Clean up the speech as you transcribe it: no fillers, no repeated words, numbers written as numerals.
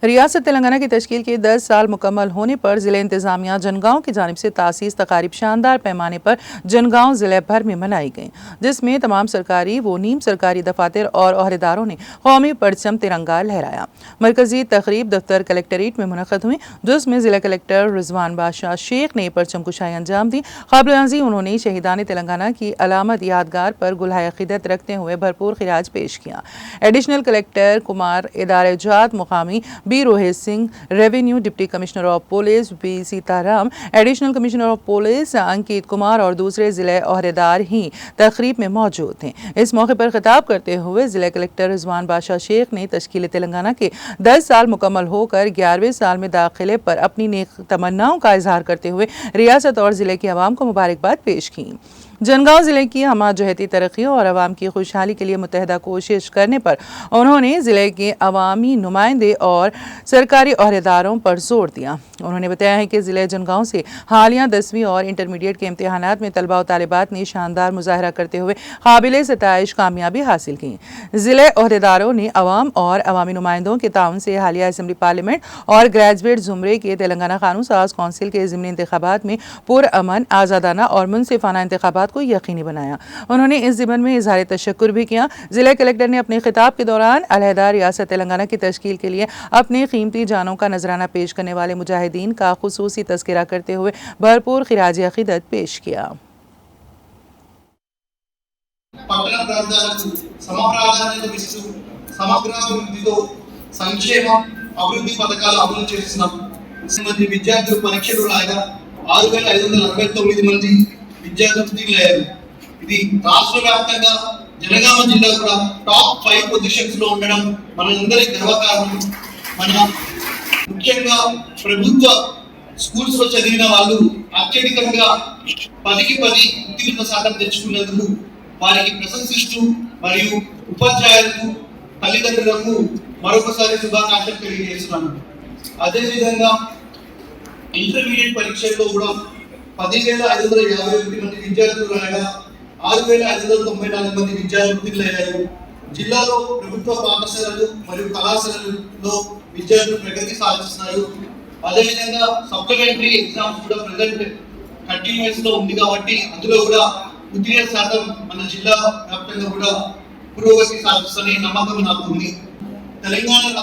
रियासत तेलंगाना की तश्कील के 10 साल मुकम्मल होने पर ज़िले इंतज़ामिया जनगांव की जानिब से तासीस तकारीब शानदार पैमाने पर जनगांव ज़िले भर में मनाई गई, जिसमें तमाम सरकारी व नीम सरकारी दफातर और अहदेदारों ने कौमी परचम तिरंगा लहराया। मरकजी तकरीब दफ्तर कलेक्ट्रेट में मुनक़द हुई, जिसमें ज़िला कलेक्टर रिजवान बादशाह शेख ने परचम कुशाई अंजाम दी। क़ब्ल उन्होंने शहीदान तेलंगाना की अलामत यादगार पर गुलहाए अक़ीदत रखते हुए भरपूर खिराज पेश किया। एडिशनल कलेक्टर कुमार इदारे जात मुकामी B Rohit Singh, revenue deputy commissioner of police B Sitaram, additional commissioner of police Ankit Kumar और दूसरे जिले अहदेदार ही तकरीब में मौजूद थे। इस मौके पर खिताब करते हुए जिला कलेक्टर रिजवान बादशाह शेख ने तश्कील तेलंगाना के 10 साल मुकम्मल होकर 11वें साल में दाखिले पर अपनी नेक तमन्नाओं का इजहार करते हुए रियासत और जिले की आवाम को मुबारकबाद पेश की। जनगांव ज़िले की हमाजहती तरक्की और आवाम की खुशहाली के लिए मुतहदा कोशिश करने पर उन्होंने ज़िले के अवामी नुमाइंदे और सरकारी अहदेदारों पर जोर दिया। उन्होंने बताया है कि ज़िले जनगांव से हालिया 10वीं और इंटरमीडिएट के इम्तिहानात में तलबा और तालिबात ने शानदार मुजाहरा करते हुए काबिल सताइश कामयाबी हासिल की। ज़िले अहदेदारों ने अवाम और अवामी नुमाइंदों के ताउन से हालिया असम्बली पार्लियामेंट और ग्रेजुएट ज़ुमरे के तेलंगाना कानून साज कौंसिल के ज़िमनी इंतखाबात में पुरअमन, आज़ादाना और मुनसिफाना इंतखाबात को यकीनी बनाया। उन्होंने इस ज़िमन में इज़हार तशक्कुर भी किया। ज़िला कलेक्टर ने अपने खिताब के दौरान अलहदा रियासत तेलंगाना की तश्कील के लिए अपनी कीमती जानों का नजराना पेश करने वाले मुजाहिदीन का खुसूसी तज़किरा करते हुए भरपूर खिराज अक़ीदत पेश किया। ఇది రాష్ట్ర వ్యాప్తంగా జనగామ జిల్లా కూడా టాప్ 5 పొజిషన్స్ లో ఉండడం మనందరికీ గర్వకారణం. మన ముఖ్యంగా ప్రభుత్వ స్కూల్స్ లో చదివిన వాళ్ళు అత్యధికంగా 10కి 10 ఉత్తీర్ణత శాతం తెచ్చుకున్నందుకు వారికి ప్రశంసిస్తూ మరియు ఉపాధ్యాయులకు తల్లిదండ్రులకు మరొకసారి శుభాకాంక్షలు తెలియజేస్తున్నాను. అదేవిధంగా ఇంటర్మీడియట్ పరీక్షల్లో కూడా 10,551 మంది విద్యార్థులు రాగా 6,594 మంది విద్యార్థులు ఉత్తీర్ణులయ్యారు. జిల్లాలో ప్రభుత్వ పాఠశాలలు మరియు కళాశాలల్లో విద్యార్థులు ప్రగతి సాధిస్తున్నారు. అదేవిధంగా సప్లిమెంటరీ ఎగ్జామ్స్ కూడా ప్రెజెంట్ కంటిన్యూస్ లో ఉంది కాబట్టి అందులో కూడా ఉత్తీర్ణ శాతం మన జిల్లా వ్యాప్తంగా కూడా పురోగతి సాధిస్తున్న నమ్మకం నాకు ఉంది. తెలంగాణ